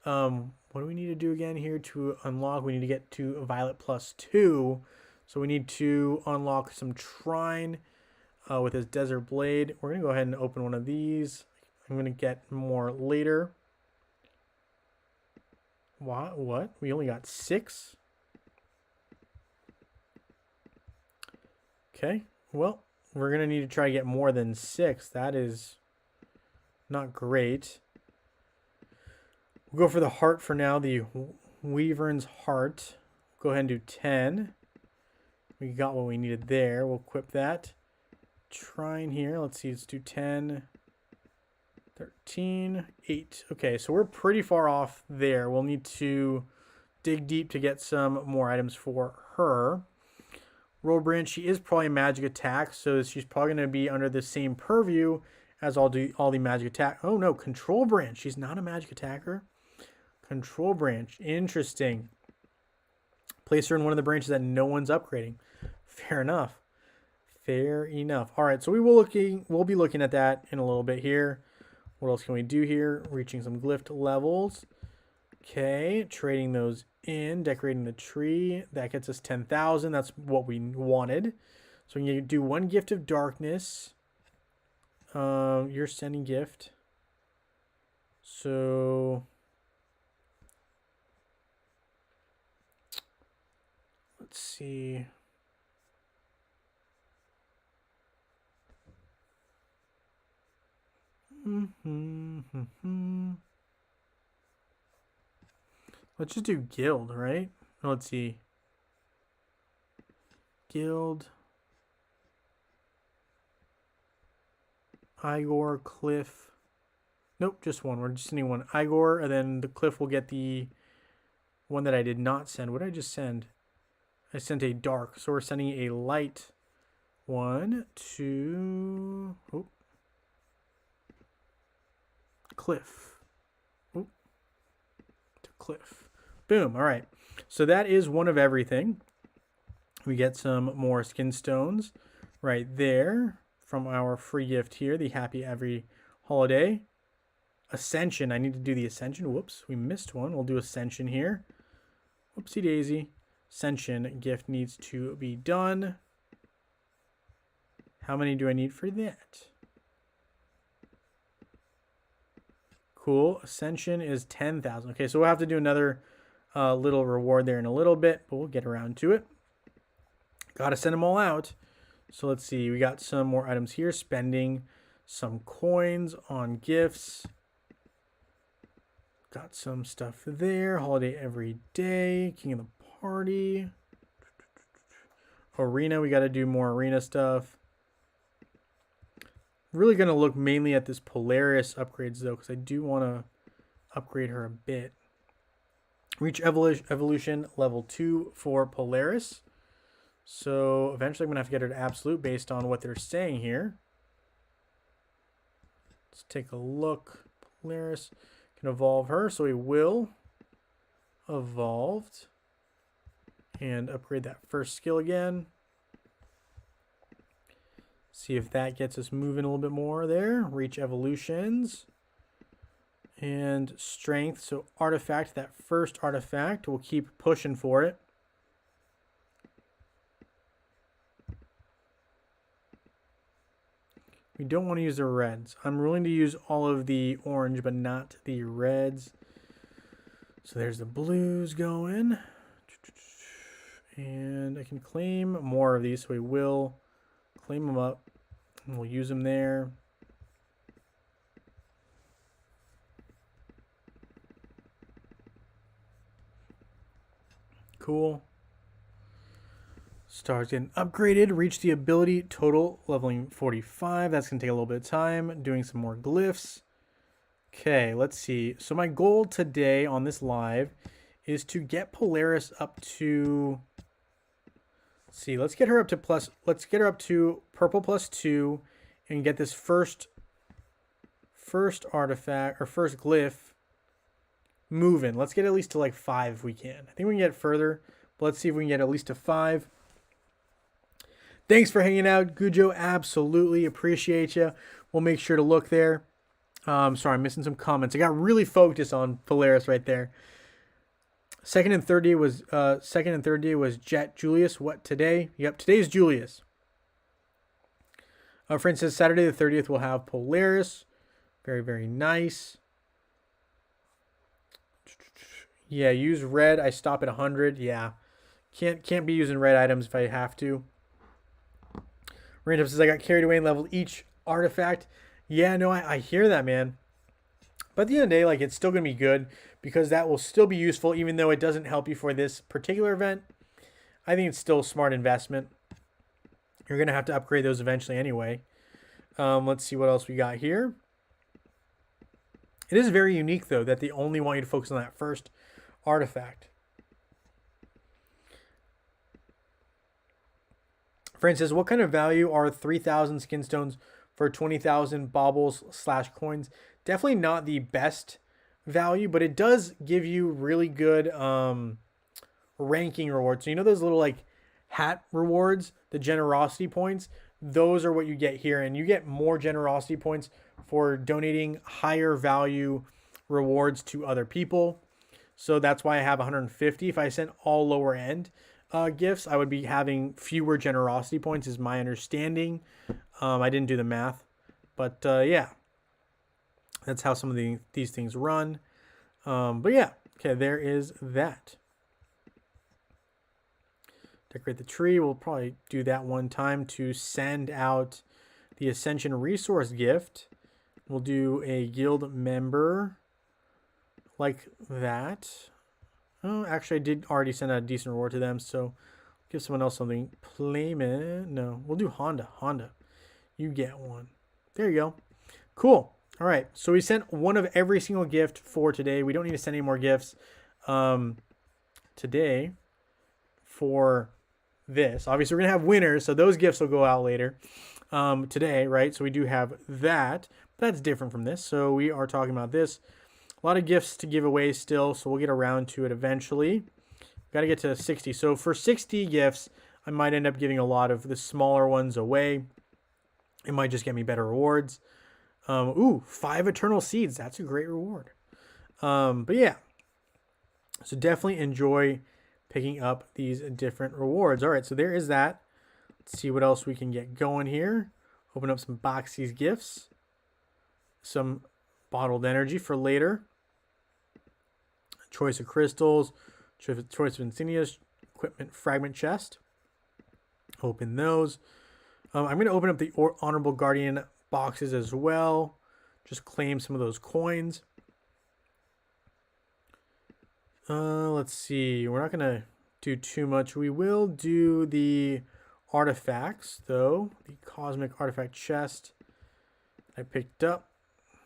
What do we need to do again here to unlock? We need to get to Violet +2. So we need to unlock some Trine with his Desert Blade. We're going to go ahead and open one of these. I'm going to get more later. What? We only got 6? Okay, well, we're going to need to try to get more than 6. That is not great. We'll go for the heart for now, the Wyvern's Heart. Go ahead and do 10. We got what we needed there. We'll equip that. Trine here. Let's see, let's do 10, 13, 8. Okay, so we're pretty far off there. We'll need to dig deep to get some more items for her. Rollbrand, she is probably a magic attack, so she's probably going to be under the same purview as all the magic attack. Oh no, control branch. She's not a magic attacker. Control branch. Interesting. Place her in one of the branches that no one's upgrading. Fair enough. Fair enough. All right, so we'll be looking at that in a little bit here. What else can we do here? Reaching some glyph levels. Okay, trading those in, decorating the tree. That gets us 10,000. That's what we wanted. So we can do one gift of darkness. You're sending gift. So let's see. Let's just do guild, right? Let's see. Guild. Igor, Cliff. Nope, just one. We're just sending one. Igor, and then the Cliff will get the one that I did not send. What did I just send? I sent a dark. So we're sending a light. 1, 2. Oh. Cliff. Oh. To Cliff. Boom. All right. So that is one of everything. We get some more skin stones right there from our free gift here. The Happy Every Holiday. Ascension. I need to do the Ascension. Whoops. We missed one. We'll do Ascension here. Whoopsie daisy. Ascension gift needs to be done. How many do I need for that? Cool. Ascension is 10,000. Okay, so we'll have to do another little reward there in a little bit, but we'll get around to it. Got to send them all out. So let's see. We got some more items here. Spending some coins on gifts. Got some stuff there. Holiday every day. King of the party. Arena. We got to do more arena stuff. Really going to look mainly at this Polaris upgrades, though, because I do want to upgrade her a bit. Reach evolution level 2 for Polaris. So eventually I'm going to have to get her to absolute based on what they're saying here. Let's take a look. Polaris can evolve her, so we will evolved and upgrade that first skill again. See if that gets us moving a little bit more there. Reach evolutions and strength. So artifact, that first artifact, we'll keep pushing for it. We don't want to use the reds. I'm willing to use all of the orange, but not the reds. So there's the blues going. And I can claim more of these, so we will claim them up. And we'll use them there. Cool. Stars getting upgraded. Reach the ability total leveling 45. That's going to take a little bit of time. Doing some more glyphs. Okay, let's see. So my goal today on this live is to get Polaris up to... Let's see. Let's get her up to plus... Let's get her up to purple +2 and get this first artifact or first glyph moving. Let's get at least to like 5 if we can. I think we can get further, but let's see if we can get at least to 5. Thanks for hanging out, Gujo. Absolutely appreciate you. We'll make sure to look there. Sorry, I'm missing some comments. I got really focused on Polaris right there. Second and third day was Jet Julius. What today? Yep, today's Julius. For instance, Saturday the 30th we'll have Polaris. Very, very nice. Yeah, use red. I stop at 100. Yeah, can't be using red items if I have to. Random says I got carried away and leveled each artifact. Yeah, no, I hear that, man. But at the end of the day, like, it's still going to be good because that will still be useful even though it doesn't help you for this particular event. I think it's still a smart investment. You're going to have to upgrade those eventually anyway. Let's see what else we got here. It is very unique, though, that they only want you to focus on that first artifact. Francis, what kind of value are 3,000 skin stones for 20,000 baubles/coins? Definitely not the best value, but it does give you really good ranking rewards. So you know those little like hat rewards, the generosity points? Those are what you get here, and you get more generosity points for donating higher value rewards to other people. So that's why I have 150. If I sent all lower end gifts, I would be having fewer generosity points is my understanding. I didn't do the math, but yeah, that's how some of these things run. But yeah, okay, there is that. Decorate the tree. We'll probably do that one time to send out the Ascension Resource gift. We'll do a guild member like that. Oh, actually, I did already send out a decent reward to them, so give someone else something. Playman. No, we'll do Honda. Honda. You get one. There you go. Cool. All right, so we sent one of every single gift for today. We don't need to send any more gifts today for this. Obviously, we're going to have winners, so those gifts will go out later today, right? So we do have that. But that's different from this. So we are talking about this. A lot of gifts to give away still, so we'll get around to it eventually. Got to get to 60. So for 60 gifts, I might end up giving a lot of the smaller ones away. It might just get me better rewards. Ooh, 5 Eternal Seeds. That's a great reward. But yeah, so definitely enjoy picking up these different rewards. All right, so there is that. Let's see what else we can get going here. Open up some Boxy's gifts. Some bottled energy for later. Choice of crystals. Choice of insignias. Equipment fragment chest. Open those. I'm going to open up the Honorable Guardian boxes as well. Just claim some of those coins. Let's see. We're not going to do too much. We will do the artifacts, though. The Cosmic Artifact Chest. I picked up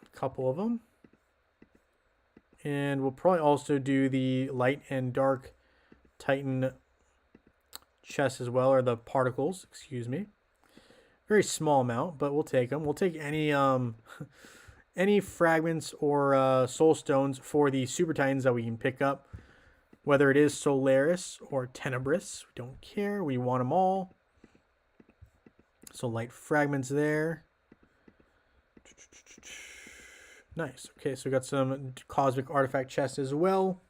a couple of them. And we'll probably also do the light and dark Titan chests as well, or the particles, excuse me. Very small amount, but we'll take them. We'll take any any fragments or soul stones for the super titans that we can pick up, whether it is Solaris or Tenebris. We don't care. We want them all. So light fragments there. Nice. Okay, so we got some cosmic artifact chests as well.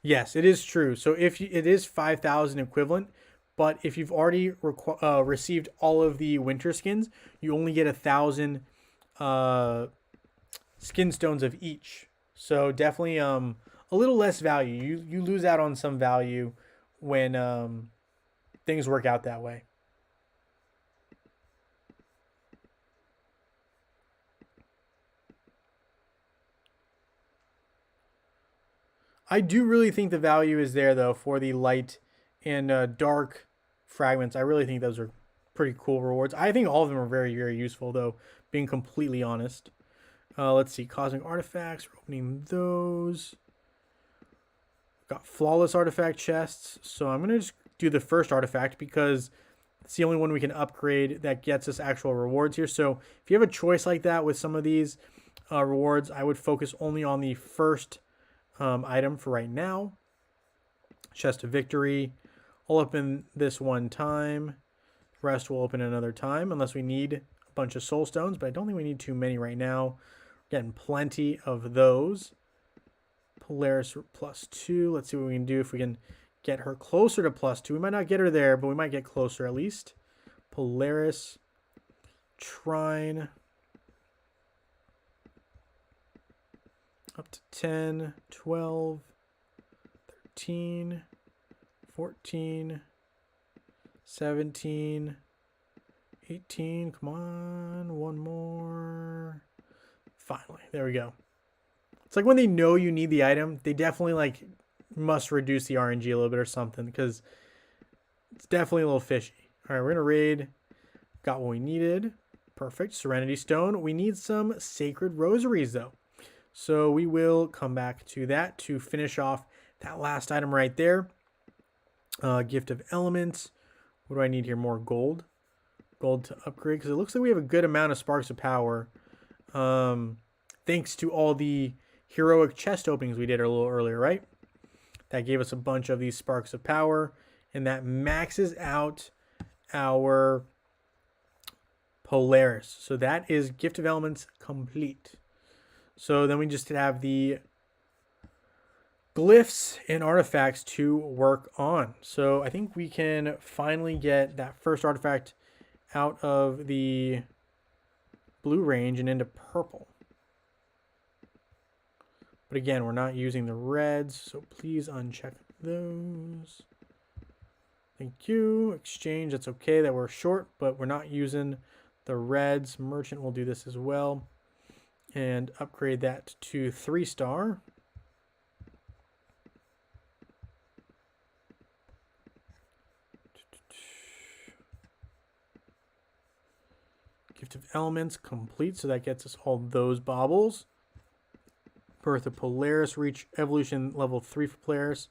Yes, it is true. So if you, it is 5,000 equivalent, but if you've already received all of the winter skins, you only get 1,000 skin stones of each. So definitely a little less value. You lose out on some value when things work out that way. I do really think the value is there though for the light and dark fragments. I really think those are pretty cool rewards. I think all of them are very, very useful though, being completely honest. Let's see, cosmic artifacts. We're opening those. Got flawless artifact chests. So I'm gonna just do the first artifact because it's the only one we can upgrade that gets us actual rewards here. So if you have a choice like that with some of these rewards, I would focus only on the first item for right now. Chest of Victory. I'll open this one time. Rest will open another time unless we need a bunch of soul stones, but I don't think we need too many right now. We're getting plenty of those. Polaris +2. Let's see what we can do if we can get her closer to +2. We might not get her there, but we might get closer at least. Polaris. Trine. Up to 10, 12, 13, 14, 17, 18. Come on, one more. Finally, there we go. It's like when they know you need the item, they definitely like must reduce the RNG a little bit or something because it's definitely a little fishy. All right, we're gonna raid. Got what we needed. Perfect. Serenity Stone. We need some Sacred Rosaries though. So we will come back to that to finish off that last item right there. Gift of Elements. What do I need here? More gold. Gold to upgrade because it looks like we have a good amount of Sparks of Power. Thanks to all the heroic chest openings we did a little earlier, right? That gave us a bunch of these Sparks of Power. And that maxes out our Polaris. So that is Gift of Elements complete. So then we just have the glyphs and artifacts to work on. So I think we can finally get that first artifact out of the blue range and into purple. But again, we're not using the reds, so please uncheck those. Thank you. Exchange, that's okay that we're short, but we're not using the reds. Merchant will do this as well. And upgrade that to 3-star. Gift of Elements complete, so that gets us all those baubles. Birth of Polaris, reach evolution level 3 for Polaris.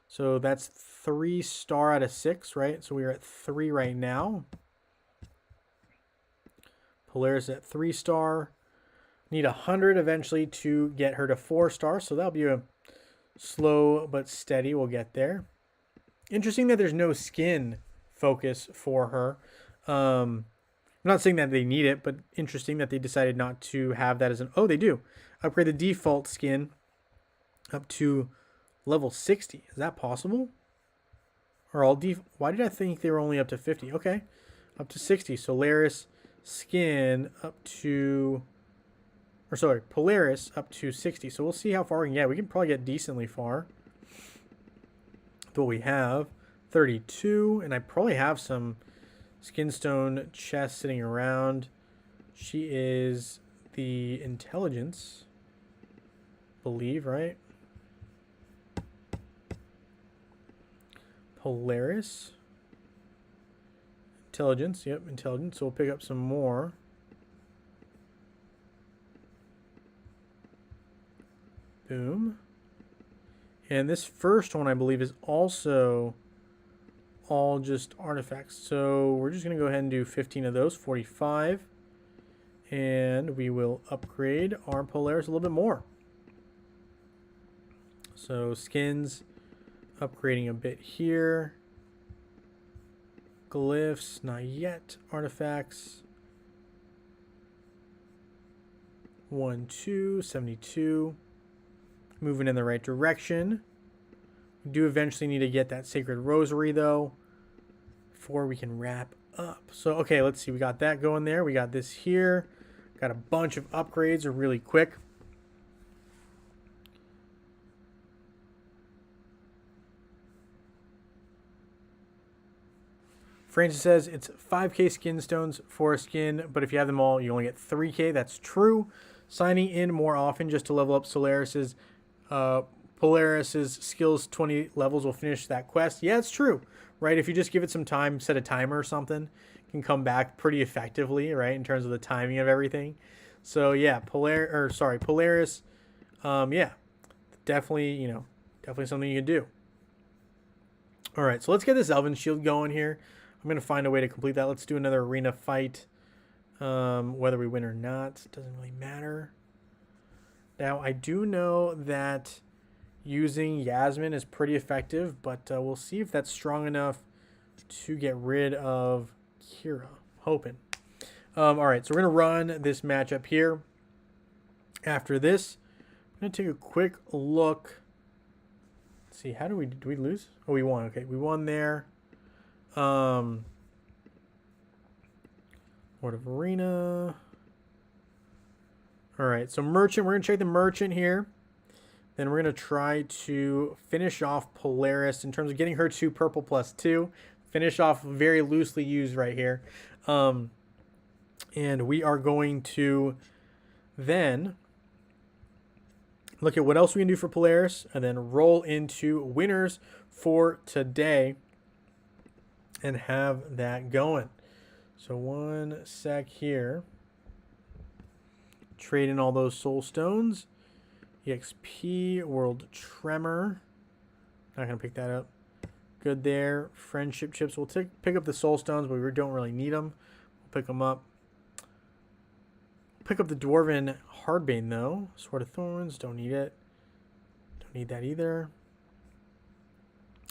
So that's 3-star out of 6, right? So we are at 3 right now. Polaris at 3-star. Need 100 eventually to get her to 4-star, so that'll be a slow but steady. We'll get there. Interesting that there's no skin focus for her. I'm not saying that they need it, but interesting that they decided not to have that as an... Oh, they do. Upgrade the default skin up to level 60. Is that possible? Or all why did I think they were only up to 50? Okay, up to 60. Solaris skin up to... Or sorry, Polaris up to 60. So we'll see how far we can get. We can probably get decently far. With what we have. 32. And I probably have some Skinstone chests sitting around. She is the intelligence. Believe, right? Polaris. Intelligence. Yep, intelligence. So we'll pick up some more. Boom. And this first one, I believe, is also all just artifacts. So we're just going to go ahead and do 15 of those, 45. And we will upgrade our Polaris a little bit more. So skins, upgrading a bit here. Glyphs, not yet. Artifacts. 1, 2, 72. Moving in the right direction. We do eventually need to get that Sacred Rosary, though, before we can wrap up. So, okay, let's see. We got that going there. We got this here. Got a bunch of upgrades really quick. Francis says it's 5k skin stones for a skin, but if you have them all, you only get 3k. That's true. Signing in more often just to level up Polaris's skills 20 levels will finish that quest. Yeah, it's true, right? If you just give it some time, set a timer or something, it can come back pretty effectively, right, in terms of the timing of everything. So yeah, Polaris, yeah, definitely, definitely something you can do. All right, so let's get this Elven Shield going here. I'm going to find a way to complete that. Let's do another arena fight. Whether we win or not, doesn't really matter. Now, I do know that using Yasmin is pretty effective, but we'll see if that's strong enough to get rid of Kira. Hoping. All right, so we're going to run this matchup here. After this, I'm going to take a quick look. Let's see, did we lose? Oh, we won. Okay, we won there. Lord of Arena. All right, so Merchant, we're going to check the Merchant here. Then we're going to try to finish off Polaris in terms of getting her to purple +2. Finish off very loosely used right here. And we are going to then look at what else we can do for Polaris and then roll into winners for today and have that going. So 1 sec here. Trade in all those soul stones. EXP, World Tremor. Not going to pick that up. Good there. Friendship chips. We'll pick up the soul stones, but we don't really need them. We'll pick them up. Pick up the Dwarven Hardbane, though. Sword of Thorns. Don't need it. Don't need that either.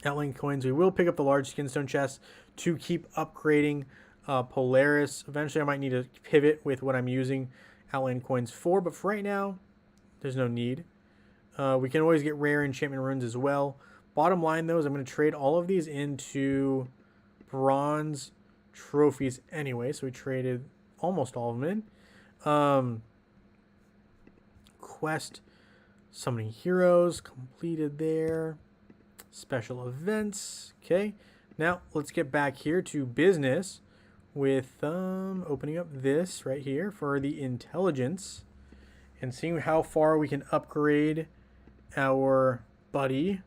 Outline coins. We will pick up the large skinstone chest to keep upgrading Polaris. Eventually, I might need to pivot with what I'm using outline coins for, but for right now, there's no need. We can always get rare enchantment runes as well. Bottom line, though, is I'm going to trade all of these into bronze trophies anyway, so we traded almost all of them in. Quest, summoning heroes, completed there. Special events, okay. Now, let's get back here to business with opening up this right here for the intelligence and seeing how far we can upgrade our buddy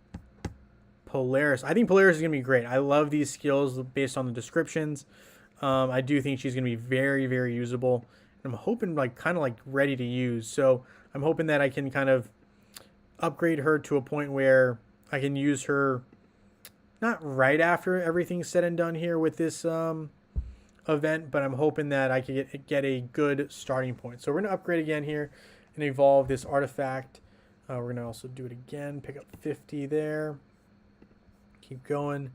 Polaris. I think Polaris is going to be great. I love these skills based on the descriptions. I do think she's going to be very, very usable. And I'm hoping kind of ready to use. So I'm hoping that I can kind of upgrade her to a point where I can use her not right after everything's said and done here with this event, but I'm hoping that I can get a good starting point. So we're going to upgrade again here and evolve this artifact. We're going to also do it again. Pick up 50 there. Keep going.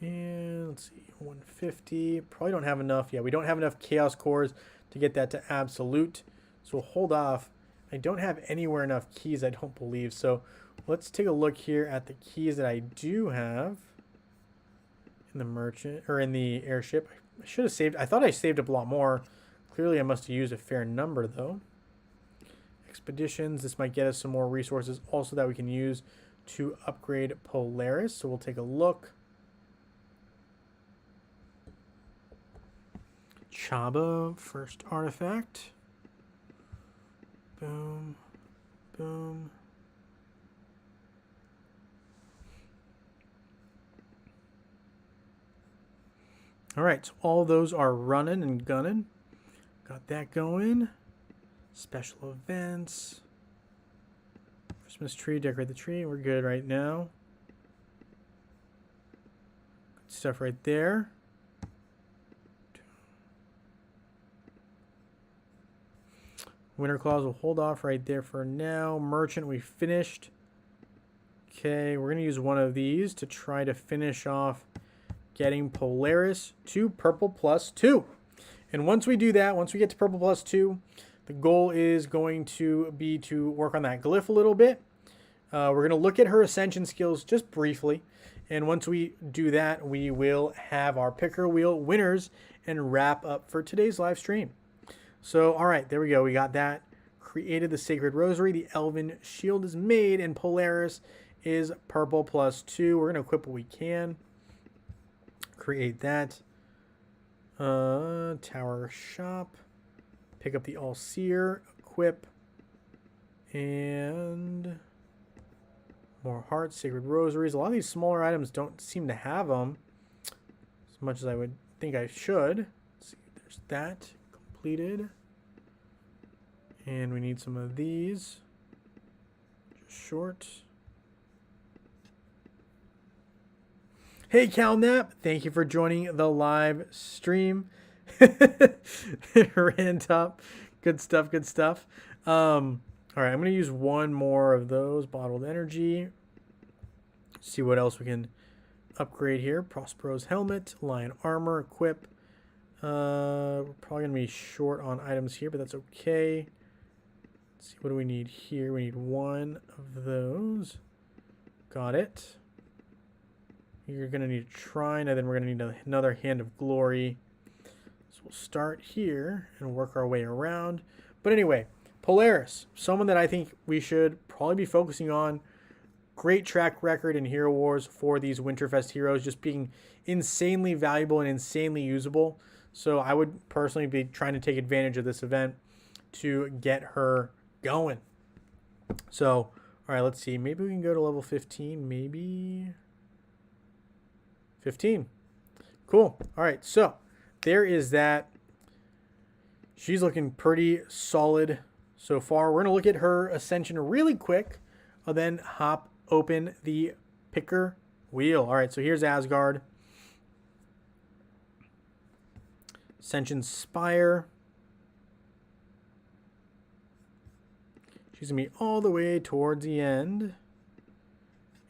And let's see, 150. Probably don't have enough. Yeah, we don't have enough chaos cores to get that to absolute. So we'll hold off. I don't have anywhere enough keys, I don't believe. So let's take a look here at the keys that I do have in the merchant or in the airship. I should have saved. I thought I saved up a lot more. Clearly, I must have used a fair number though. Expeditions. This might get us some more resources also that we can use to upgrade Polaris. So we'll take a look. Chaba, first artifact. Boom, boom. All right, so all those are running and gunning. Got that going. Special events. Christmas tree, decorate the tree. We're good right now. Good stuff right there. Winter clause will hold off right there for now. Merchant, we finished. Okay, we're going to use one of these to try to finish off getting Polaris to purple +2. And once we do that, once we get to purple +2, the goal is going to be to work on that glyph a little bit. We're going to look at her ascension skills just briefly. And once we do that, we will have our picker wheel winners and wrap up for today's live stream. So, all right, there we go. We got that. Created the Sacred Rosary. The Elven Shield is made, and Polaris is purple +2. We're going to equip what we can. Create that. Tower Shop. Pick up the All-Seer. Equip. And more hearts, Sacred Rosaries. A lot of these smaller items don't seem to have them as much as I would think I should. Let's see, there's that. Completed. And we need some of these. Just short. Hey, CalNap. Thank you for joining the live stream. Ran top. Good stuff, good stuff. All right, I'm going to use one more of those. Bottled energy. See what else we can upgrade here. Prospero's helmet. Lion armor. Equip. We're probably going to be short on items here, but that's okay. Let's see, what do we need here? We need one of those. Got it. You're going to need a shrine, and then we're going to need another hand of glory. So we'll start here and work our way around. But anyway, Polaris, someone that I think we should probably be focusing on. Great track record in Hero Wars for these Winterfest heroes, just being insanely valuable and insanely usable. So I would personally be trying to take advantage of this event to get her going. So, all right, let's see. Maybe we can go to level 15. Maybe 15. Cool. All right, so there is that. She's looking pretty solid so far. We're going to look at her ascension really quick. I'll then hop open the picker wheel. All right, so here's Asgard. Ascension Spire. She's going to be all the way towards the end.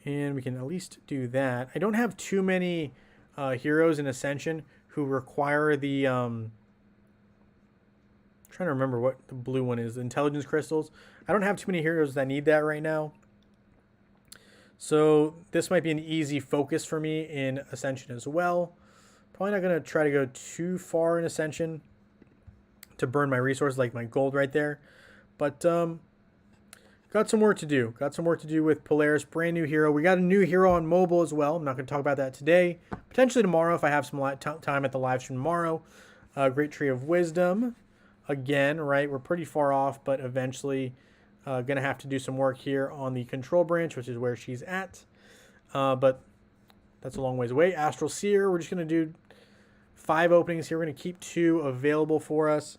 And we can at least do that. I don't have too many heroes in Ascension who require the... I'm trying to remember what the blue one is. The intelligence crystals. I don't have too many heroes that need that right now. So this might be an easy focus for me in Ascension as well. Probably not going to try to go too far in Ascension to burn my resources, like my gold right there. But got some work to do. Got some work to do with Polaris. Brand new hero. We got a new hero on mobile as well. I'm not going to talk about that today. Potentially tomorrow if I have some time at the live stream tomorrow. Great Tree of Wisdom. Again, right? We're pretty far off, but eventually going to have to do some work here on the control branch, which is where she's at. But that's a long ways away. Astral Seer. We're just going to do 5 openings here. We're going to keep 2 available for us.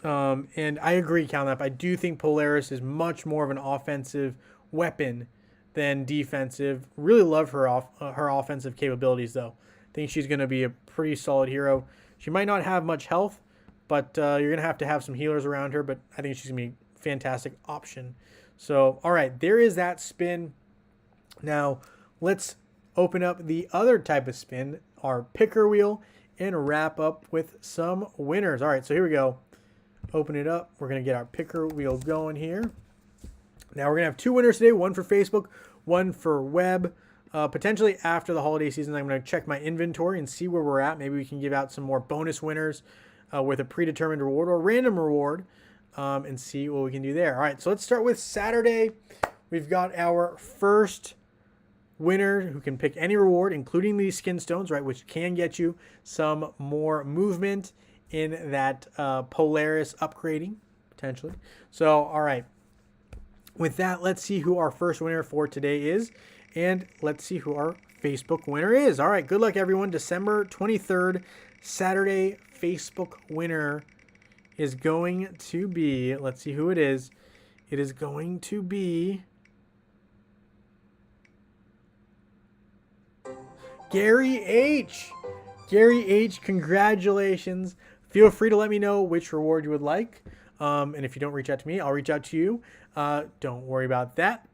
And I agree, CalNap. I do think Polaris is much more of an offensive weapon than defensive. Really love her her offensive capabilities, though. I think she's going to be a pretty solid hero. She might not have much health, but you're going to have some healers around her. But I think she's going to be a fantastic option. So, all right, there is that spin. Now, let's open up the other type of spin, our picker wheel, and wrap up with some winners. All right, so here we go. Open it up. We're going to get our picker wheel going here. Now we're going to have 2 winners today, one for Facebook, one for web. Potentially after the holiday season, I'm going to check my inventory and see where we're at. Maybe we can give out some more bonus winners with a predetermined reward or random reward and see what we can do there. All right, so let's start with Saturday. We've got our first winner who can pick any reward, including these skin stones, right, which can get you some more movement in that Polaris upgrading, potentially. So, all right. With that, let's see who our first winner for today is. And let's see who our Facebook winner is. All right, good luck, everyone. December 23rd, Saturday, Facebook winner is going to be, let's see who it is. It is going to be Gary H. Gary H, congratulations. Feel free to let me know which reward you would like. And if you don't reach out to me, I'll reach out to you. Don't worry about that.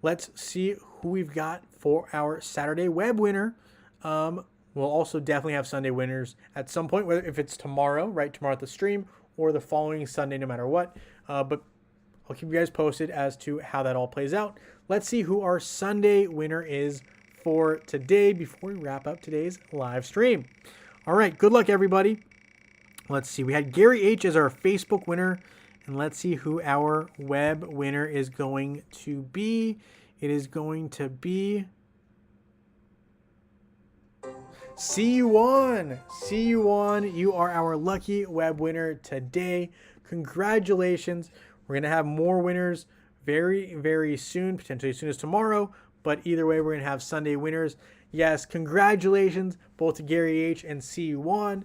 Let's see who we've got for our Saturday web winner. We'll also definitely have Sunday winners at some point, whether if it's tomorrow, right? Tomorrow at the stream, or the following Sunday, no matter what. But I'll keep you guys posted as to how that all plays out. Let's see who our Sunday winner is for today before we wrap up today's live stream. All right, good luck, everybody. Let's see. We had Gary H as our Facebook winner, and let's see who our web winner is going to be. It is going to be C1. C1, you are our lucky web winner today. Congratulations. We're going to have more winners very, very soon, potentially as soon as tomorrow. But either way, we're going to have Sunday winners. Yes, congratulations both to Gary H and C1.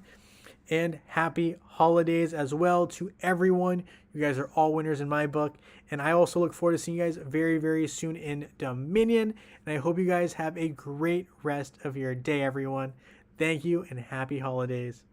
And happy holidays as well to everyone. You guys are all winners in my book. And I also look forward to seeing you guys very, very soon in Dominion. And I hope you guys have a great rest of your day, everyone. Thank you and happy holidays.